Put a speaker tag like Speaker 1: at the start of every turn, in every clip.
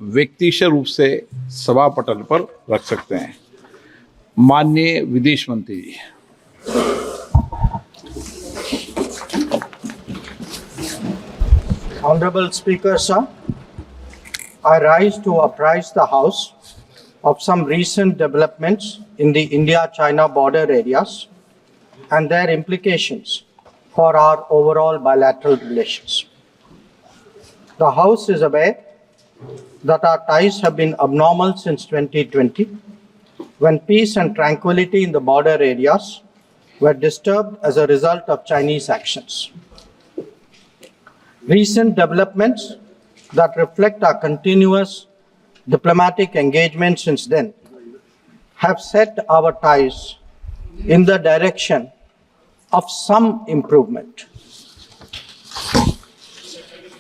Speaker 1: व्यक्तिशः रूप से सभा पटल पर रख सकते हैं। माननीय विदेश मंत्री जी।
Speaker 2: Honorable Speaker, sir, I rise to apprise the House of some recent developments in the India-China border areas and their implications for our overall bilateral relations. The House is aware that our ties have been abnormal since 2020, when peace and tranquility in the border areas were disturbed as a result of Chinese actions. Recent developments that reflect our continuous diplomatic engagement since then have set our ties in the direction of some improvement.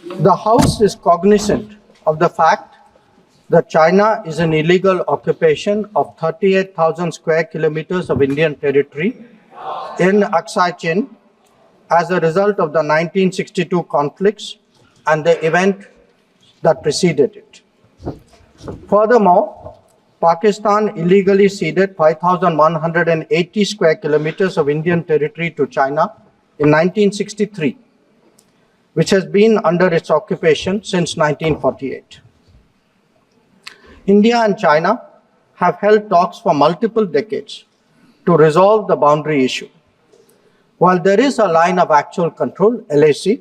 Speaker 2: The House is cognizant of the fact that China is an illegal occupation of 38,000 square kilometers of Indian territory in Aksai Chin as a result of the 1962 conflicts and the event that preceded it. Furthermore, Pakistan illegally ceded 5,180 square kilometers of Indian territory to China in 1963, which has been under its occupation since 1948. India and China have held talks for multiple decades to resolve the boundary issue. While there is a line of actual control, LAC,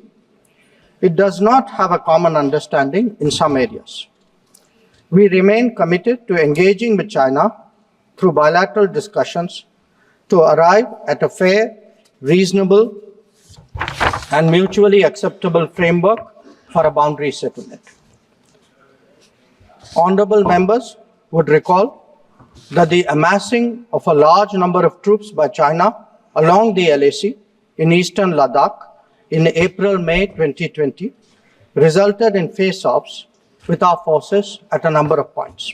Speaker 2: it does not have a common understanding in some areas. We remain committed to engaging with China through bilateral discussions to arrive at a fair, reasonable, and mutually acceptable framework for a boundary settlement. Honorable members would recall that the amassing of a large number of troops by China along the LAC in eastern Ladakh in April-May 2020 resulted in face-offs with our forces at a number of points.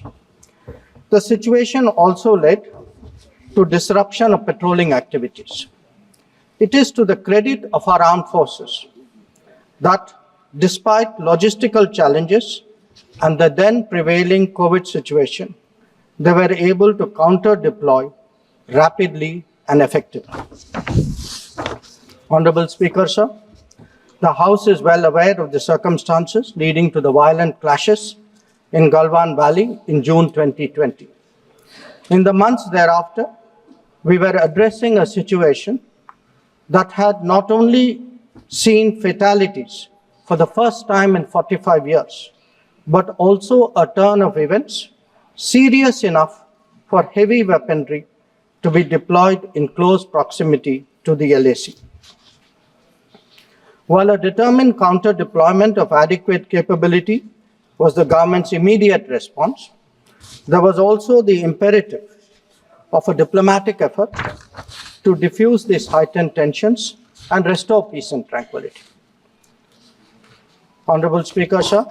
Speaker 2: The situation also led to disruption of patrolling activities. It is to the credit of our armed forces that despite logistical challenges and the then prevailing COVID situation, they were able to counter-deploy rapidly and effectively. Honorable Speaker, sir, the House is well aware of the circumstances leading to the violent clashes in Galwan Valley in June 2020. In the months thereafter, we were addressing a situation that had not only seen fatalities for the first time in 45 years, but also a turn of events serious enough for heavy weaponry to be deployed in close proximity to the LAC. While a determined counter-deployment of adequate capability was the government's immediate response, there was also the imperative of a diplomatic effort to diffuse these heightened tensions and restore peace and tranquility. Honorable Speaker, sir,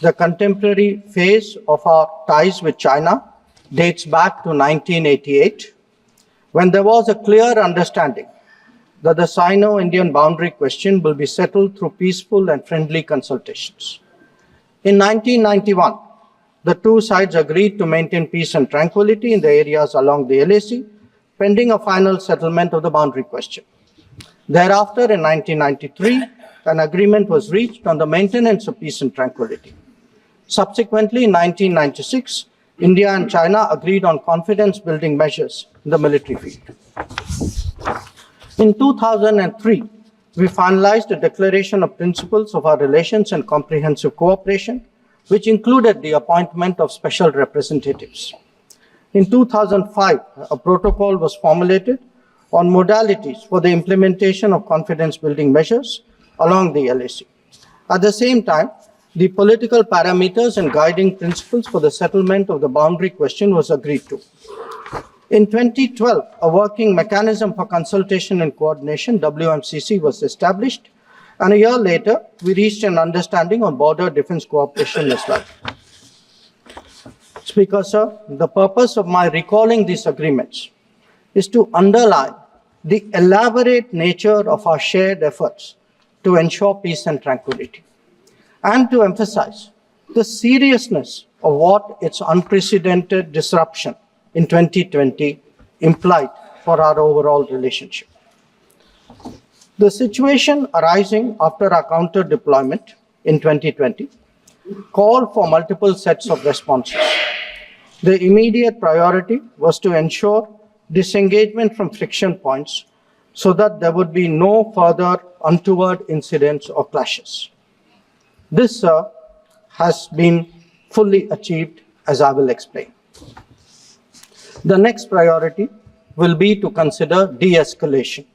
Speaker 2: the contemporary phase of our ties with China dates back to 1988, when there was a clear understanding that the Sino-Indian boundary question will be settled through peaceful and friendly consultations. In 1991, the two sides agreed to maintain peace and tranquility in the areas along the LAC, pending a final settlement of the boundary question. Thereafter, in 1993, an agreement was reached on the maintenance of peace and tranquility. Subsequently, in 1996, India and China agreed on confidence-building measures in the military field. In 2003, we finalized a declaration of principles of our relations and comprehensive cooperation, which included the appointment of special representatives. In 2005, a protocol was formulated on modalities for the implementation of confidence-building measures along the LAC. At the same time, the political parameters and guiding principles for the settlement of the boundary question was agreed to. In 2012, a working mechanism for consultation and coordination, WMCC, was established, and a year later, we reached an understanding on border defense cooperation as well. Speaker, sir, the purpose of my recalling these agreements is to underline the elaborate nature of our shared efforts to ensure peace and tranquility, and to emphasize the seriousness of what its unprecedented disruption in 2020 implied for our overall relationship. The situation arising after our counter deployment in 2020 called for multiple sets of responses. The immediate priority was to ensure disengagement from friction points so that there would be no further untoward incidents or clashes. This, sir, has been fully achieved, as I will explain. The next priority will be to consider de-escalation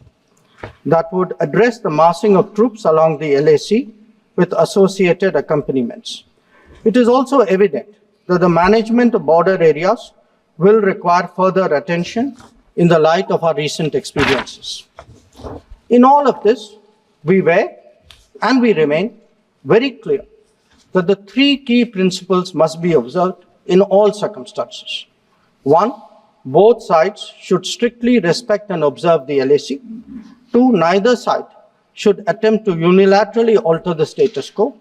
Speaker 2: that would address the massing of troops along the LAC with associated accompaniments. It is also evident that the management of border areas will require further attention in the light of our recent experiences. In all of this, we were and we remain very clear that the three key principles must be observed in all circumstances. One, both sides should strictly respect and observe the LAC. Two, neither side should attempt to unilaterally alter the status quo.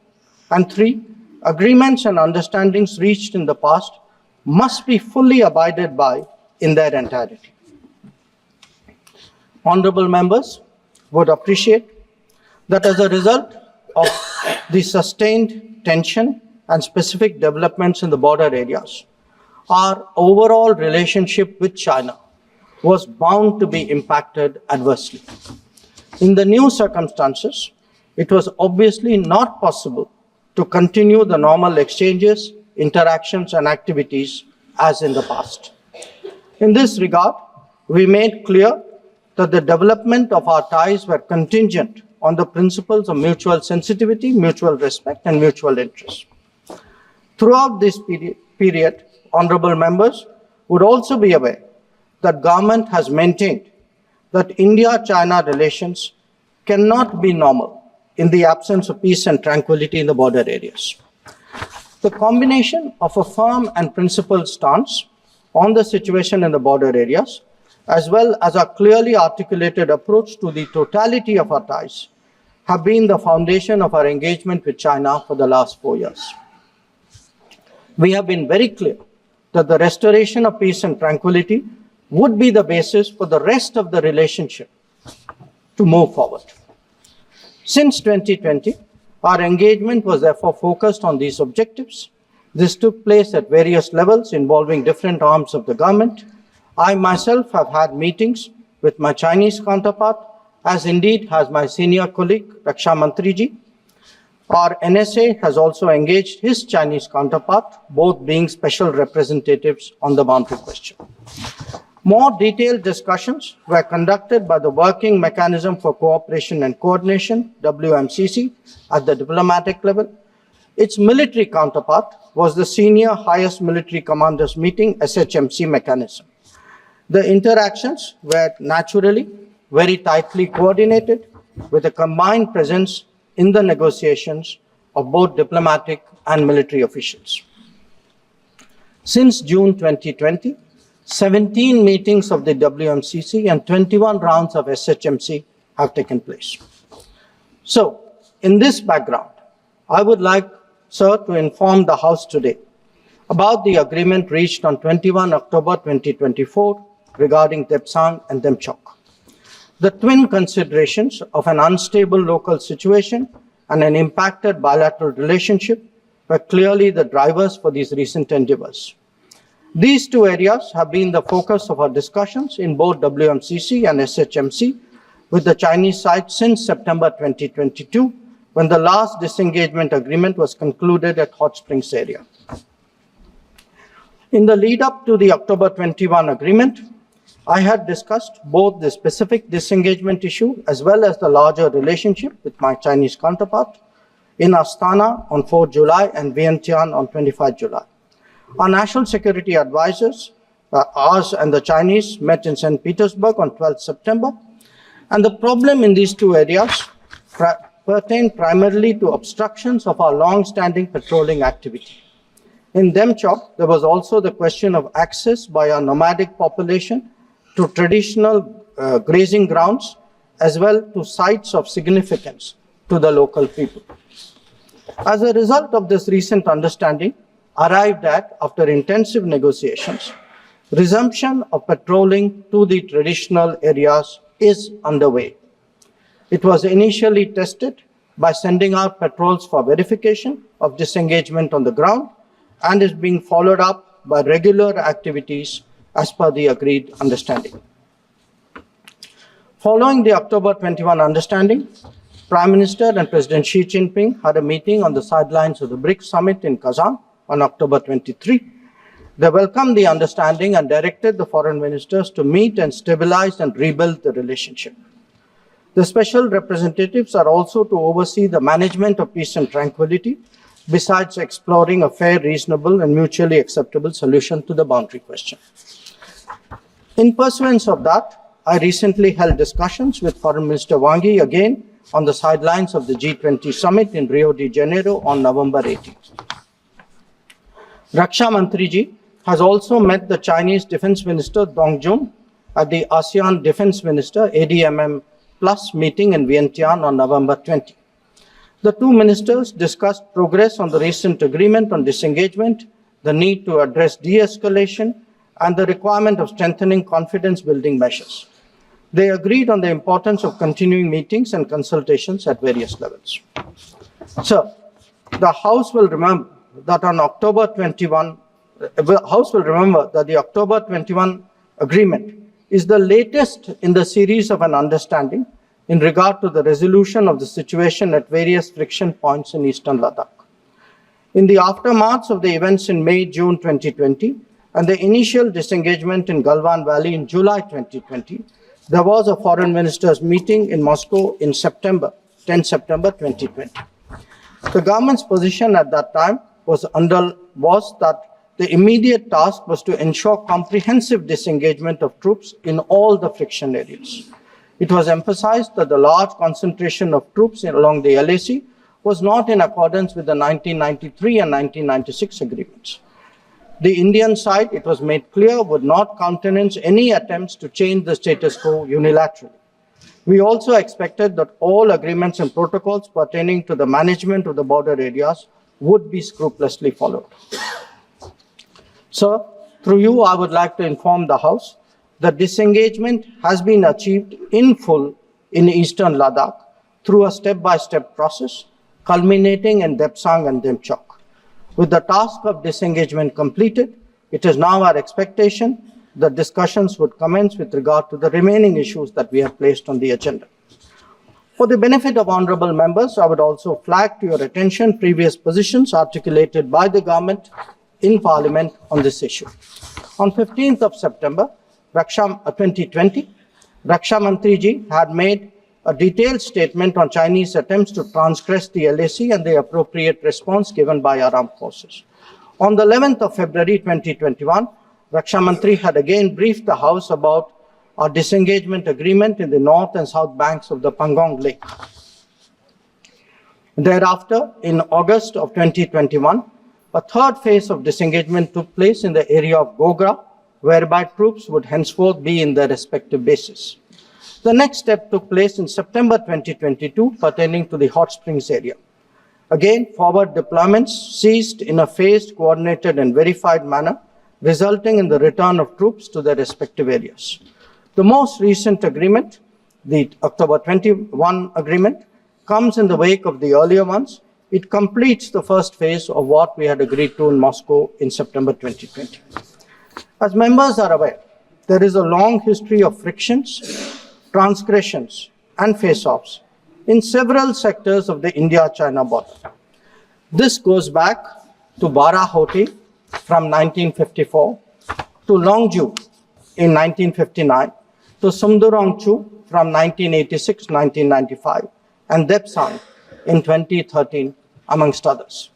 Speaker 2: And three, agreements and understandings reached in the past must be fully abided by in their entirety. Honorable members would appreciate that as a result of the sustained tension and specific developments in the border areas, our overall relationship with China was bound to be impacted adversely. In the new circumstances, it was obviously not possible to continue the normal exchanges, interactions, and activities as in the past. In this regard, we made clear that the development of our ties were contingent on the principles of mutual sensitivity, mutual respect, and mutual interest. Throughout this period, honorable members would also be aware that government has maintained that India-China relations cannot be normal in the absence of peace and tranquility in the border areas. The combination of a firm and principled stance on the situation in the border areas, as well as a clearly articulated approach to the totality of our ties, have been the foundation of our engagement with China for the last 4 years. We have been very clear that the restoration of peace and tranquility would be the basis for the rest of the relationship to move forward. Since 2020, our engagement was therefore focused on these objectives. This took place at various levels involving different arms of the government. I myself have had meetings with my Chinese counterpart, as indeed has my senior colleague, Raksha Mantriji. Our NSA has also engaged his Chinese counterpart, both being special representatives on the boundary question. More detailed discussions were conducted by the Working Mechanism for Cooperation and Coordination, WMCC, at the diplomatic level. Its military counterpart was the Senior Highest Military Commanders Meeting, SHMC mechanism. The interactions were naturally very tightly coordinated with a combined presence in the negotiations of both diplomatic and military officials. Since June 2020, 17 meetings of the WMCC and 21 rounds of SHMC have taken place. So, in this background, I would like, sir, to inform the House today about the agreement reached on 21 October 2024 regarding Depsang and Demchok. The twin considerations of an unstable local situation and an impacted bilateral relationship were clearly the drivers for these recent endeavors. These two areas have been the focus of our discussions in both WMCC and SHMC with the Chinese side since September 2022, when the last disengagement agreement was concluded at Hot Springs area. In the lead up to the October 21 agreement, I had discussed both the specific disengagement issue as well as the larger relationship with my Chinese counterpart in Astana on 4 July and Vientiane on 25 July. Our national security advisors, ours and the Chinese, met in St. Petersburg on 12 September. And the problem in these two areas pertained primarily to obstructions of our long-standing patrolling activity. In Demchok, there was also the question of access by our nomadic population to traditional grazing grounds, as well to sites of significance to the local people. As a result of this recent understanding, arrived at after intensive negotiations, resumption of patrolling to the traditional areas is underway. It was initially tested by sending out patrols for verification of disengagement on the ground and is being followed up by regular activities as per the agreed understanding. Following the October 21 understanding, Prime Minister and President Xi Jinping had a meeting on the sidelines of the BRICS summit in Kazan on October 23. They welcomed the understanding and directed the foreign ministers to meet and stabilize and rebuild the relationship. The special representatives are also to oversee the management of peace and tranquility, besides exploring a fair, reasonable, and mutually acceptable solution to the boundary question. In pursuance of that, I recently held discussions with Foreign Minister Wang Yi again on the sidelines of the G20 summit in Rio de Janeiro on November 18th. Raksha Mantri ji has also met the Chinese Defense Minister Dong Jun at the ASEAN Defense Minister ADMM Plus meeting in Vientiane on November 20. The two ministers discussed progress on the recent agreement on disengagement, the need to address de-escalation, and the requirement of strengthening confidence-building measures. They agreed on the importance of continuing meetings and consultations at various levels. Sir, the House will remember that on October 21, the October 21 agreement is the latest in the series of an understanding in regard to the resolution of the situation at various friction points in eastern Ladakh. In the aftermath of the events in May-June 2020 and the initial disengagement in Galwan Valley in July 2020, there was a foreign ministers meeting in Moscow in 10 September 2020. The government's position at that time was that the immediate task was to ensure comprehensive disengagement of troops in all the friction areas. It was emphasized that the large concentration of troops along the LAC was not in accordance with the 1993 and 1996 agreements. The Indian side, it was made clear, would not countenance any attempts to change the status quo unilaterally. We also expected that all agreements and protocols pertaining to the management of the border areas would be scrupulously followed. Sir, through you, I would like to inform the House that disengagement has been achieved in full in eastern Ladakh through a step-by-step process, culminating in Depsang and Demchok. With the task of disengagement completed, it is now our expectation that discussions would commence with regard to the remaining issues that we have placed on the agenda. For the benefit of honorable members, I would also flag to your attention previous positions articulated by the government in Parliament on this issue. On 15th of September 2020, Raksha Mantri ji had made a detailed statement on Chinese attempts to transgress the LAC and the appropriate response given by our armed forces. On the 11th of February 2021, Raksha Mantri had again briefed the House about our disengagement agreement in the north and south banks of the Pangong Lake. Thereafter, in August of 2021, a third phase of disengagement took place in the area of Gogra, whereby troops would henceforth be in their respective bases. The next step took place in September 2022 pertaining to the Hot Springs area. Again, forward deployments ceased in a phased, coordinated and verified manner, resulting in the return of troops to their respective areas. The most recent agreement, the October 21 agreement, comes in the wake of the earlier ones. It completes the first phase of what we had agreed to in Moscow in September 2020. As members are aware, there is a long history of frictions, transgressions, and face-offs in several sectors of the India-China border. This goes back to Barahoti from 1954, to Longju in 1959, to Sumdurongchu from 1986-1995, and Depsang in 2013, amongst others.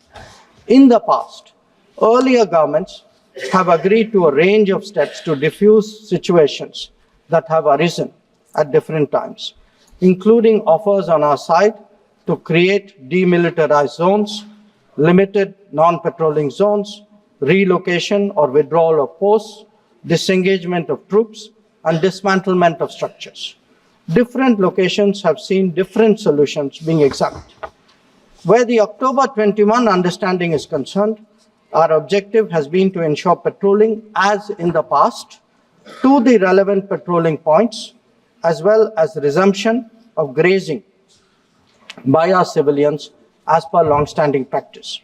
Speaker 2: In the past, earlier governments have agreed to a range of steps to diffuse situations that have arisen at different times, including offers on our side to create demilitarized zones, limited non-patrolling zones, relocation or withdrawal of posts, disengagement of troops, and dismantlement of structures. Different locations have seen different solutions being examined. Where the October 21 understanding is concerned, our objective has been to ensure patrolling as in the past to the relevant patrolling points, as well as resumption of grazing by our civilians as per long-standing practice.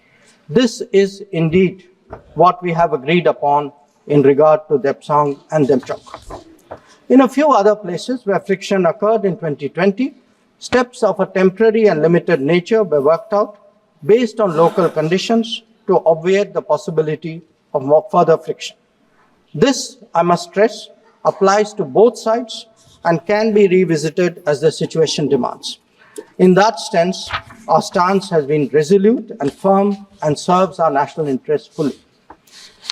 Speaker 2: This is indeed what we have agreed upon in regard to Depsang and Demchok. In a few other places where friction occurred in 2020, steps of a temporary and limited nature were worked out based on local conditions to obviate the possibility of more further friction. This, I must stress, applies to both sides and can be revisited as the situation demands. In that sense, our stance has been resolute and firm and serves our national interests fully.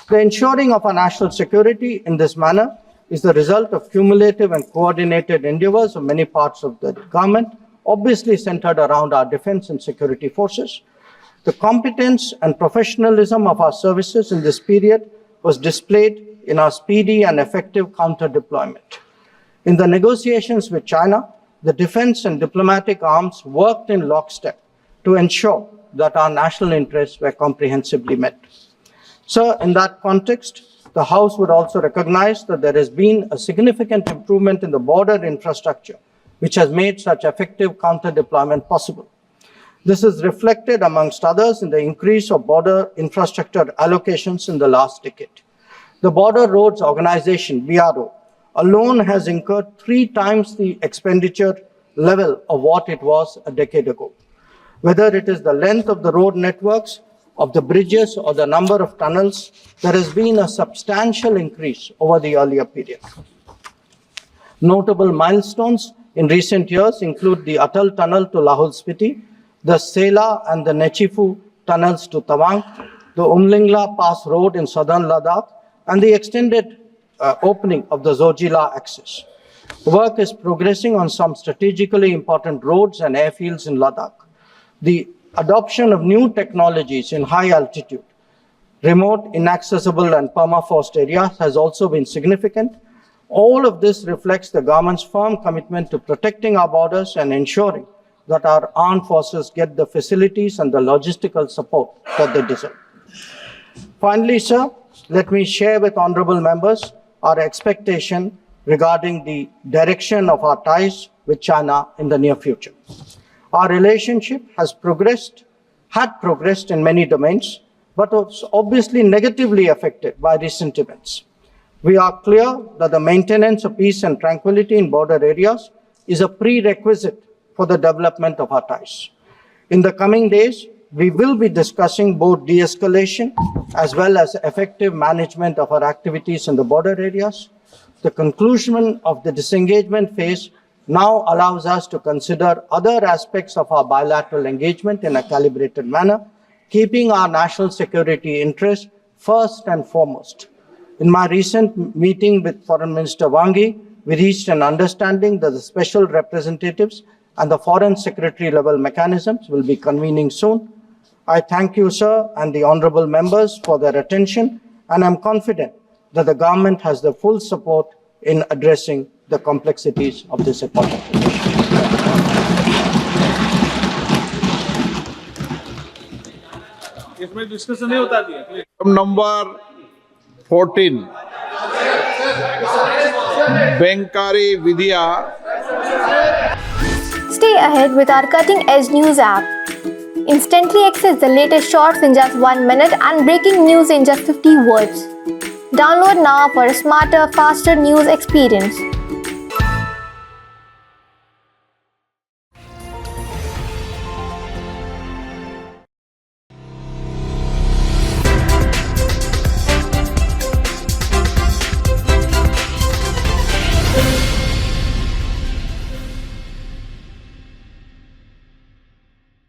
Speaker 2: The ensuring of our national security in this manner is the result of cumulative and coordinated endeavors of many parts of the government, obviously centered around our defense and security forces. The competence and professionalism of our services in this period was displayed in our speedy and effective counter-deployment. In the negotiations with China, the defense and diplomatic arms worked in lockstep to ensure that our national interests were comprehensively met. Sir, in that context, the House would also recognize that there has been a significant improvement in the border infrastructure, which has made such effective counter-deployment possible. This is reflected, amongst others, in the increase of border infrastructure allocations in the last decade. The Border Roads Organization, BRO, alone has incurred 3 times the expenditure level of what it was a decade ago. Whether it is the length of the road networks, of the bridges, or the number of tunnels, there has been a substantial increase over the earlier period. Notable milestones in recent years include the Atal Tunnel to Lahul Spiti, the Sela and the Nechifu tunnels to Tawang, the Umlingla Pass Road in southern Ladakh, and the extended opening of the Zojila axis. Work is progressing on some strategically important roads and airfields in Ladakh. The adoption of new technologies in high altitude, remote, inaccessible, and permafrost areas has also been significant. All of this reflects the government's firm commitment to protecting our borders and ensuring that our armed forces get the facilities and the logistical support that they deserve. Finally, sir, let me share with honorable members our expectation regarding the direction of our ties with China in the near future. Our relationship had progressed in many domains, but was obviously negatively affected by recent events. We are clear that the maintenance of peace and tranquility in border areas is a prerequisite for the development of our ties. In the coming days, we will be discussing both de-escalation as well as effective management of our activities in the border areas. The conclusion of the disengagement phase now allows us to consider other aspects of our bilateral engagement in a calibrated manner, keeping our national security interests first and foremost. In my recent meeting with Foreign Minister Wang Yi, we reached an understanding that the special representatives and the foreign secretary level mechanisms will be convening soon. I thank you, sir, and the honorable members for their attention, and I'm confident that the government has the full support in addressing the complexities of this important issue.
Speaker 3: इसमें discussion नहीं होता थी
Speaker 1: Number 14, Benkari Vidya.
Speaker 4: Stay ahead with our cutting-edge news app. Instantly access the latest shorts in just 1 minute and breaking news in just 50 words. Download now for a smarter, faster news experience.